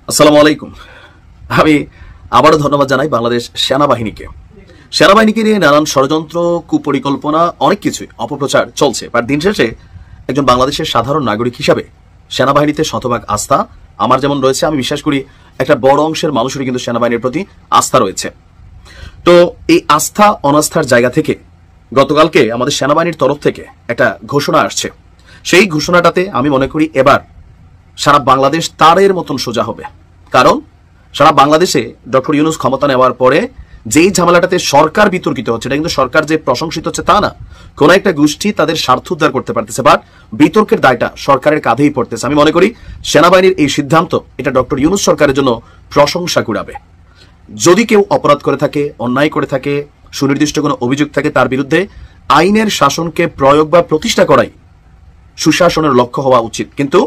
আসসালামু আলাইকুম। আমি আবারও ধন্যবাদ জানাই বাংলাদেশ সেনাবাহিনীকে। সেনাবাহিনীকে নিয়ে নানান ষড়যন্ত্র, কুপরিকল্পনা, অনেক কিছুই অপপ্রচার চলছে। বাট দিন শেষে একজন বাংলাদেশের সাধারণ নাগরিক হিসাবে সেনাবাহিনীতে শতভাগ আস্থা আমার যেমন রয়েছে, আমি বিশ্বাস করি একটা বড় অংশের মানুষেরই কিন্তু সেনাবাহিনীর প্রতি আস্থা রয়েছে। তো এই আস্থা অনাস্থার জায়গা থেকে গতকালকে আমাদের সেনাবাহিনীর তরফ থেকে একটা ঘোষণা আসছে। সেই ঘোষণাটাতে আমি মনে করি এবার সারা বাংলাদেশ তারের মতন সোজা হবে। কারণ সারা বাংলাদেশে ডক্টর ইউনূস ক্ষমতা নেওয়ার পরে যেই ঝামেলাটাতে সরকার বিতর্কিত হচ্ছে, এটা কিন্তু সরকার যে প্রশংসিত হচ্ছে তা না, কোন একটা গোষ্ঠী তাদের স্বার্থ উদ্ধার করতে পারতেছে, বাট বিতর্কের দায়টা সরকারের কাঁধেই পড়তেছে। আমি মনে করি সেনাবাহিনীর এই সিদ্ধান্ত এটা ডক্টর ইউনূস সরকারের জন্য প্রশংসা কুড়াবে। যদি কেউ অপরাধ করে থাকে, অন্যায় করে থাকে, সুনির্দিষ্ট কোনো অভিযোগ থাকে, তার বিরুদ্ধে আইনের শাসনকে প্রয়োগ বা প্রতিষ্ঠা করাই সুশাসনের লক্ষ্য হওয়া উচিত। কিন্তু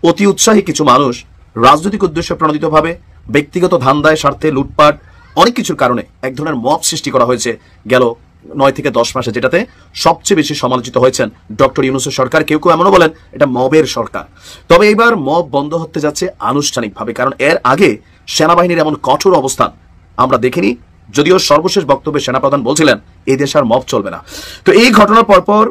অতি উৎসাহী কিছু মানুষ রাজনৈতিক উদ্দেশ্যে প্রণোদিতভাবে ব্যক্তিগত ধান্দায়, স্বার্থে, লুটপাট, অনেক কিছুর কারণে এক ধরনের মব সৃষ্টি করা হয়েছে গেল 9 থেকে 10 মাসে, যেটাতে সবচেয়ে বেশি সমালোচিত হয়েছেন ডক্টর ইউনূসের সরকার। কেউ কেউ এমনও বলেন এটা মবের সরকার। তবে এইবার মব বন্ধ হতে যাচ্ছে আনুষ্ঠানিকভাবে, কারণ এর আগে সেনাবাহিনীর এমন কঠোর অবস্থান আমরা দেখিনি। যদিও সর্বশেষ বক্তব্যে সেনাপ্রধান বলছিলেন এই দেশ আর মব চলবে না। তো এই ঘটনার পরপর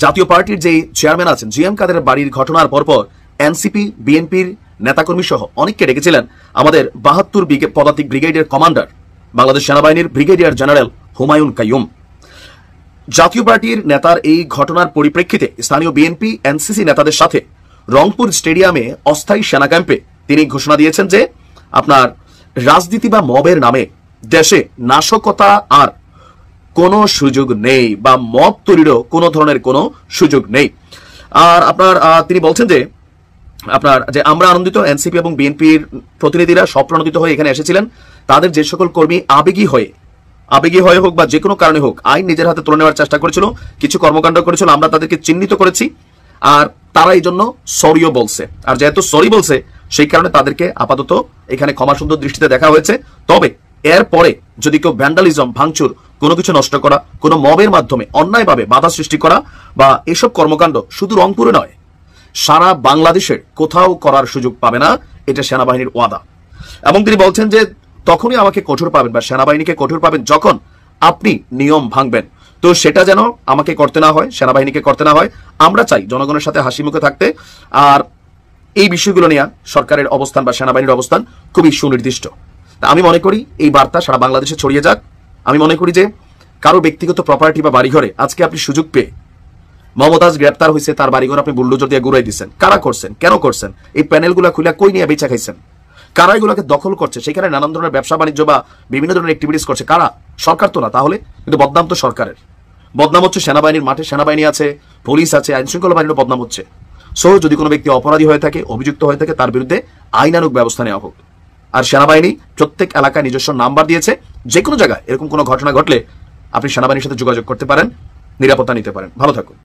জাতীয় পার্টির যে চেয়ারম্যান আছেন জিএম কাদেরের বাড়ির ঘটনার পরপর এনসিপি, বিএনপির নেতাকর্মী সহ অনেককে ডেকেছিলেন আমাদের 72 পদাতিক ব্রিগেডের কমান্ডার, বাংলাদেশ সেনাবাহিনীর ব্রিগেডিয়ার জেনারেল হুমায়ুন কাইয়ুম। জাতীয় পার্টির নেতার এই ঘটনার পরিপ্রেক্ষিতে স্থানীয় বিএনপি, এনসিসি নেতাদের সাথে রংপুর স্টেডিয়ামে অস্থায়ী সেনা ক্যাম্পে তিনি ঘোষণা দিয়েছেন যে আপনার রাজনীতি বা মবের নামে দেশে নাশকতা আর কোনো সুযোগ নেই, বা মব তৈরিরও কোনো ধরনের কোনো সুযোগ নেই। আর আপনার তিনি বলছেন যে আমরা আনন্দিত, এনসিপি এবং বিএনপির প্রতিনিধিরা সব প্রণোদিত হয়ে এখানে এসেছিলেন। তাদের যে সকল কর্মী আবেগী হয়ে হোক বা যে কোনো কারণে হোক আইন নিজের হাতে তুলে নেওয়ার চেষ্টা করেছিল, কিছু কর্মকাণ্ড করেছিল, আমরা তাদেরকে চিহ্নিত করেছি। আর তারা এই জন্য সরিও বলছে। আর যেহেতু সরি বলছে সেই কারণে তাদেরকে আপাতত এখানে ক্ষমা সুন্দর দৃষ্টিতে দেখা হয়েছে। তবে এরপরে যদি কেউ ভ্যান্ডালিজম, ভাঙচুর, কোনো কিছু নষ্ট করা, কোনো মবের মাধ্যমে অন্যায়ভাবে বাধা সৃষ্টি করা বা এসব কর্মকাণ্ড শুধু রংপুরে নয়, সারা বাংলাদেশের কোথাও করার সুযোগ পাবে না, এটা সেনাবাহিনীর ওয়াদা। এবং তিনি বলছেন যে তখনই আমাকে কঠোর পাবেন বা সেনাবাহিনীকে কঠোর পাবেন যখন আপনি নিয়ম ভাঙবেন। তো সেটা যেন আমাকে করতে না হয়, সেনাবাহিনীকে করতে না হয়। আমরা চাই জনগণের সাথে হাসি মুখে থাকতে। আর এই বিষয়গুলো নিয়ে সরকারের অবস্থান বা সেনাবাহিনীর অবস্থান খুবই সুনির্দিষ্ট। আমি মনে করি এই বার্তা সারা বাংলাদেশে ছড়িয়ে যাক। আমি মনে করি যে কারো ব্যক্তিগত প্রপার্টি বা বাড়িঘরে আজকে আপনি সুযোগ পেয়ে, মমতাজ গ্রেপ্তার হয়েছে, তার বাড়িঘর আপনি বুলডোজার দিয়ে গুড়াই দিচ্ছেন, কারা করছেন, কেন করছেন? এই প্যানেলগুলো খুলে কই নিয়ে বেচা খাইছেন? কারা এগুলোকে দখল করছে? সেখানে নানান ধরনের ব্যবসা বাণিজ্য বা বিভিন্ন ধরনের অ্যাক্টিভিটিস করছে কারা? সরকার তো না। তাহলে কিন্তু বদনাম তো সরকারের। বদনাম হচ্ছে সেনাবাহিনীর। মাঠে সেনাবাহিনী আছে, পুলিশ আছে, আইন শৃঙ্খলা বাহিনীর বদনাম হচ্ছে। সো যদি কোনো ব্যক্তি অপরাধী হয়ে থাকে, অভিযুক্ত হয়ে থাকে, তার বিরুদ্ধে আইনানুগ ব্যবস্থা নেওয়া হোক। আর সেনাবাহিনী প্রত্যেক এলাকায় নিজস্ব নাম্বার দিয়েছে। যে কোনো জায়গায় এরকম কোনো ঘটনা ঘটলে আপনি সেনাবাহিনীর সাথে যোগাযোগ করতে পারেন, নিরাপত্তা নিতে পারেন। ভালো থাকুন।